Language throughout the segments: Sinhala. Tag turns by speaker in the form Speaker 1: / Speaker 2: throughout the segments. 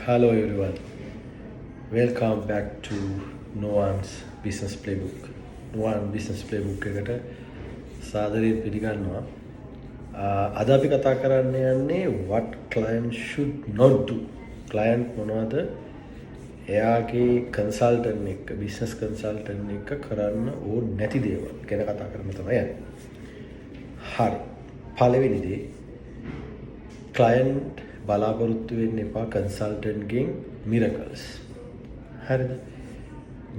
Speaker 1: Hello everyone. Welcome back to Noan's Business Playbook. Noan Business Playbook එකට සාදරයෙන් පිළිගන්නවා. අද අපි කතා කරන්න යන්නේ what client should not do. client මොනවද එයාගේ consultant එක්ක business consultant එක්ක කරන්න ඕන නැති දේවල් ගැන කතා කරන්න තමයි යන්නේ. හරි. පළවෙනි දේ client බලාපොරොත්තු වෙන්න එපා කන්සල්ටන්ට් ගෙන් මිරකල්ස්. හරිද?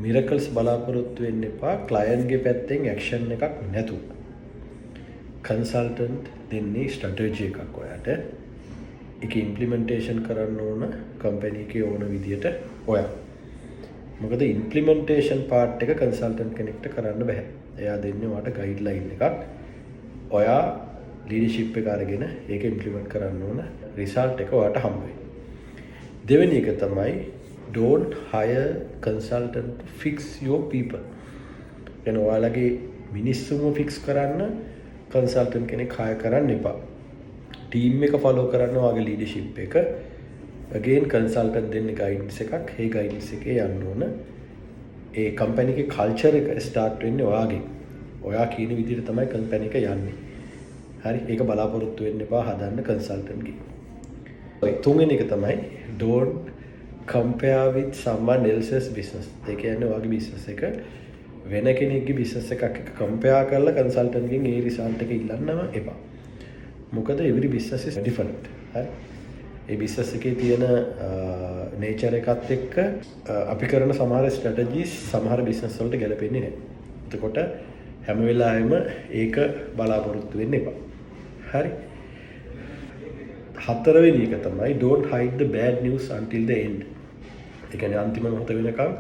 Speaker 1: මිරකල්ස් බලාපොරොත්තු වෙන්න එපා ක්ලයන්ට් ගේ පැත්තෙන් ඇක්ෂන් එකක් නැතුව. කන්සල්ටන්ට් දෙන්නේ ස්ට්‍රැටජි එකක් ඔයාට. ඒක ඉම්ප්ලිමන්ටේෂන් කරන්න ඕන කම්පැනි එකේ ඕන විදියට ඔයා. මොකද ඉම්ප්ලිමන්ටේෂන් පාර්ට් එක කන්සල්ටන්ට් කෙනෙක්ට කරන්න බෑ. එයා දෙන්නේ ඔයාට ගයිඩ්ලයින් එකක්. ඔයා ලීඩර්ෂිප් එක අරගෙන ඒක ඉම්ප්ලිමන්ට් කරන්න ඕන රිසල්ට් එක ඔයාට හම්බ වෙයි. දෙවෙනි එක තමයි don't hire consultant to fix your people. එන ඔයාලගේ මිනිස්සුම ෆික්ස් කරන්න කන්සල්ටන්ට් කෙනෙක් hire කරන්න එපා. ටීම් එක ෆලෝ කරන්න ඔයාගේ ලීඩර්ෂිප් එක. again කන්සල්ටන්ට් දෙන්නේ ගයිඩන්ස් එකක්. ඒ ගයිඩන්ස් එකේ යන්න ඕන. ඒ කම්පැනි එකේ කල්චර් එක ස්ටාර්ට් වෙන්නේ ඔයාගෙන්. ඔයා කියන විදිහට තමයි කම්පැනි එක යන්නේ. හරි ඒක බලාපොරොත්තු වෙන්න එපා හදන්න කන්සල්ටන්ට් ගේ. තුන්වෙනි එක තමයි don't compare with someone else's business. ඒ කියන්නේ ඔයාගේ business එක වෙන කෙනෙක්ගේ business එකක් එක්ක compare කරලා කන්සල්ටන්ට් ගෙන් ඒ result එක ඉල්ලන්නම එපා. මොකද every business is different. හරි. ඒ business එකේ තියෙන nature එකත් එක්ක අපි කරන සමහර strategies සමහර business වලට ගැලපෙන්නේ නැහැ. එතකොට හැම වෙලාවෙම ඒක බලාපොරොත්තු වෙන්න එපා. හරි. හතරවෙනි එක තමයි don't hide the bad news until the end. ඒ කියන්නේ අන්තිම මොහොත වෙනකම්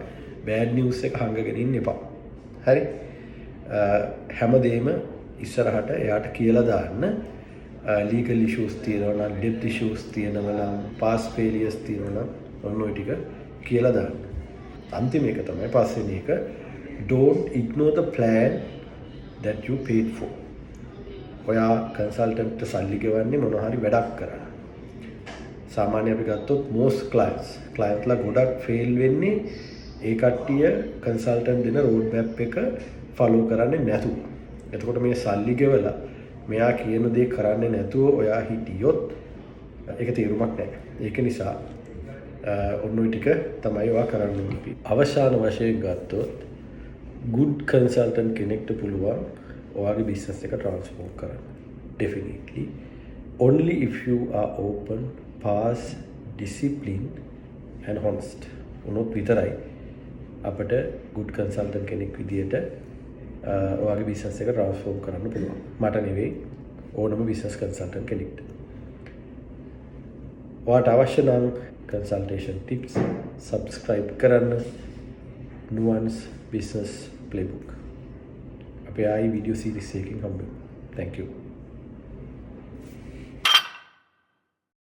Speaker 1: bad news එක හංගගෙන ඉන්න එපා. හරි. හැමදේම ඉස්සරහට එයාට කියලා දාන්න. legal issues තියෙනවා නම් debt issues තියෙනවා නම් past failures තියෙනවා නම් ඔන්න ඔය ටික කියලා දාන්න. අන්තිම එක තමයි පස්වෙනි එක don't ignore the plan that you paid for. ඔයා කන්සල්ටන්ට්ට සල්ලි ගෙවන්නේ මොන හරි වැඩක් කරන්න. සාමාන්‍ය අපි ගත්තොත් most clientලා ගොඩක් fail වෙන්නේ ඒ කට්ටිය කන්සල්ටන්ට් දෙන road map එක follow කරන්නේ නැතුව. එතකොට මේ සල්ලි ගෙවලා මෙයා කියන දේ කරන්නේ නැතුව ඔයා හිටියොත් ඒක තේරුමක් නැහැ. ඒක නිසා ඔන්න ඔය ටික තමයි ඔයා කරන්න ඕනේ. අවසාන වශයෙන් ගත්තොත් good consultant කෙනෙක්ට පුළුවන් ඔයාගේ business එක transform කරන්න. Definitely. Only if you are open, fast, disciplined and honest. උනොත් විතරයි අපිට good consultant කෙනෙක් විදියට ඔයාගේ business එක transform කරන්න පුළුවන්. මට නෙවෙයි ඕනම business consultant කෙනෙක්ට. ඔයාට අවශ්‍ය නම් consultation tips subscribe කරන්න Nuance Business Playbook. අපේ ආයි වීඩියෝ සීරීස් එකකින් හම්බෙමු. Thank you.